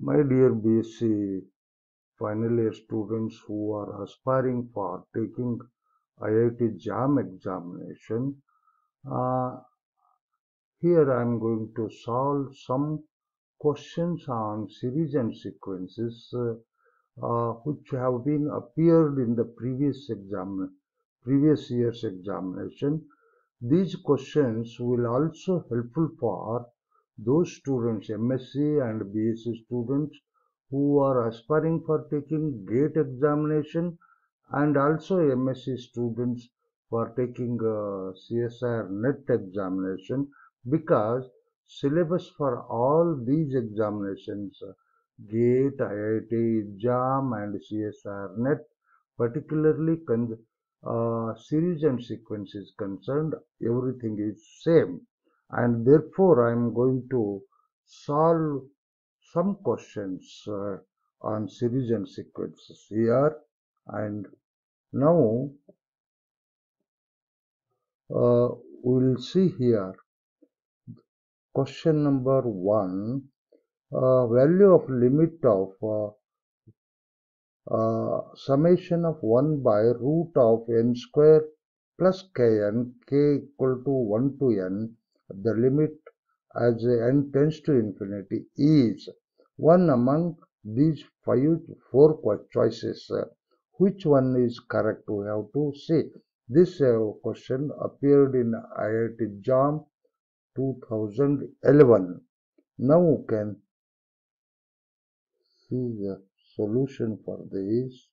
My dear BSc final year students who are aspiring for taking IIT JAM examination, uh, here I am going to solve some questions on series and sequences which have been appeared in the previous year's examination. These questions will also helpful for those students, MSc and BSc students who are aspiring for taking GATE examination and also MSc students for taking CSIR NET examination because syllabus for all these examinations GATE, IIT, JAM and CSIR NET particularly series and sequence is concerned, everything is same. And therefore, I am going to solve some questions on series and sequences here. And now we'll see here question number 1. Value of limit of summation of 1 by root of n square plus kn, k equal to 1 to n, the limit as n tends to infinity is one among these four choices. Which one is correct? We have to see. This question appeared in IIT JAM 2011. Now we can see the solution for this.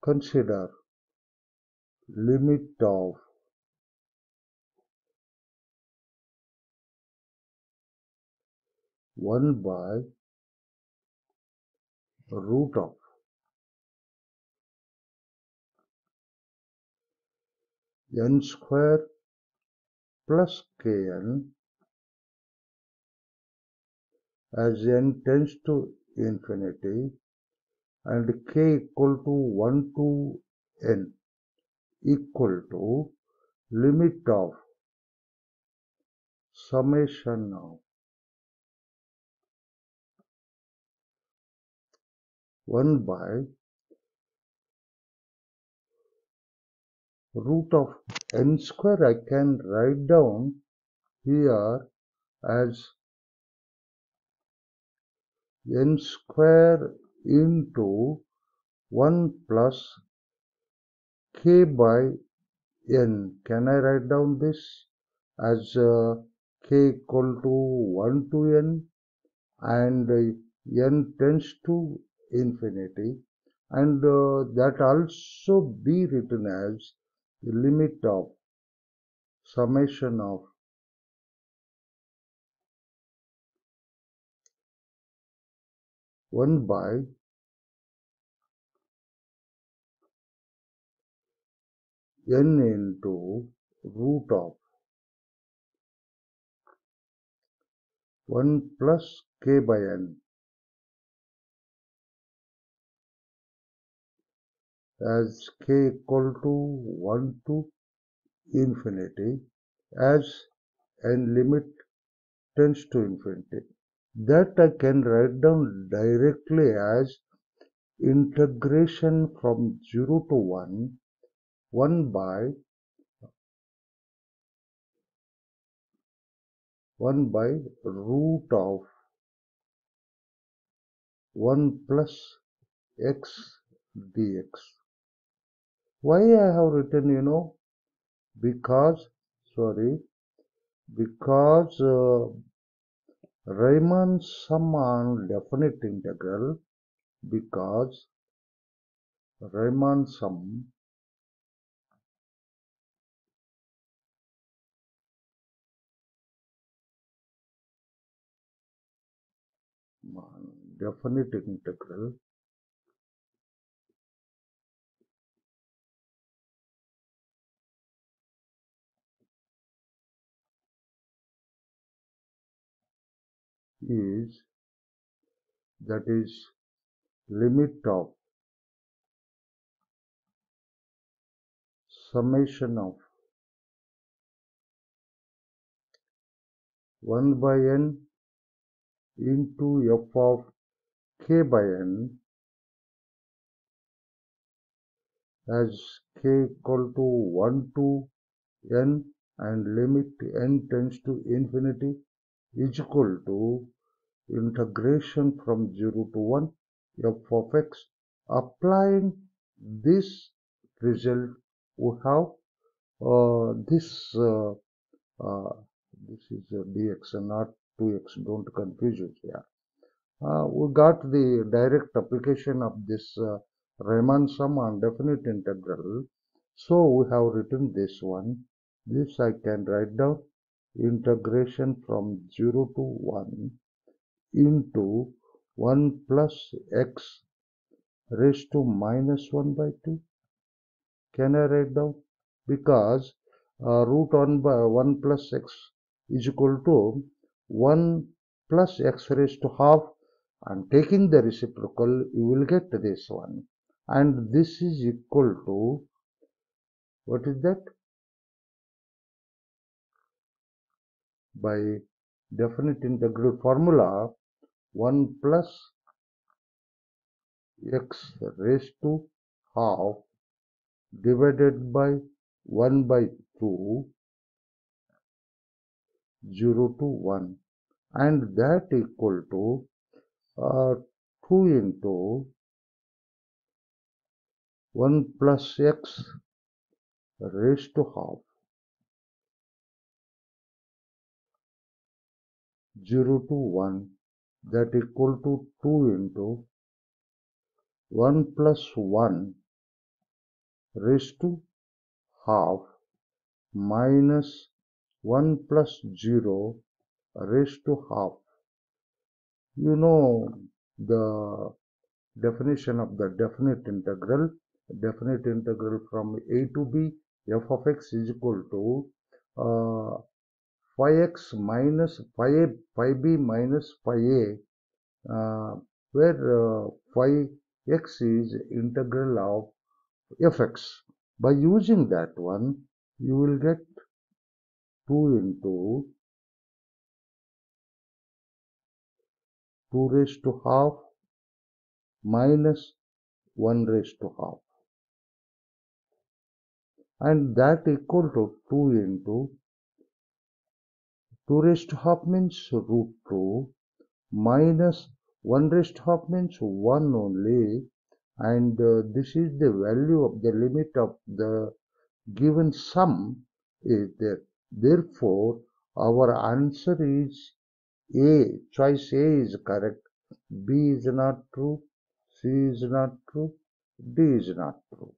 Consider limit of one by root of n square plus kn as n tends to infinity and k equal to 1 to n equal to limit of summation of 1 by root of n square. I can write down here as n square into 1 plus k by n. Can I write down this as k equal to 1 to n and n tends to infinity, and that also be written as the limit of summation of 1 by n into root of 1 plus k by n as k equal to 1 to infinity as n limit tends to infinity. That I can write down directly as integration from 0 to 1 by 1 by root of 1 plus x dx. Why I have written, because Riemann sum on definite integral, because Riemann sum on definite integral is, that is, limit of summation of 1 by n into f of k by n as k equal to 1 to n and limit n tends to infinity is equal to integration from 0 to 1 f of x. Applying this result, we have this this is dx and not 2x, don't confuse it here. We got the direct application of this Riemann sum on definite integral. So we have written this one. This I can write down integration from 0 to 1 into 1 plus x raised to minus 1 by 2. Can I write down? Because root 1 by 1 plus x is equal to 1 plus x raised to half, and taking the reciprocal you will get this one, and this is equal to, what is that? By definite integral formula, 1 plus x raised to half divided by 1 by 2, 0 to 1, and that equal to 2 into 1 plus x raised to half, 0 to 1, that equal to 2 into 1 plus 1 raised to half minus 1 plus 0 raised to half. You know the definition of the definite integral. Definite integral from a to b, f of x is equal to phi x minus phi b minus phi a, where phi x is integral of fx. By using that one, you will get 2 into 2 raised to half minus 1 raised to half, and that equal to 2 into 2 raised to half means root 2 minus 1 raised to half means 1 only, and this is the value of the limit of the given sum is there. Therefore, our answer is A. Choice A is correct. B is not true. C is not true. D is not true.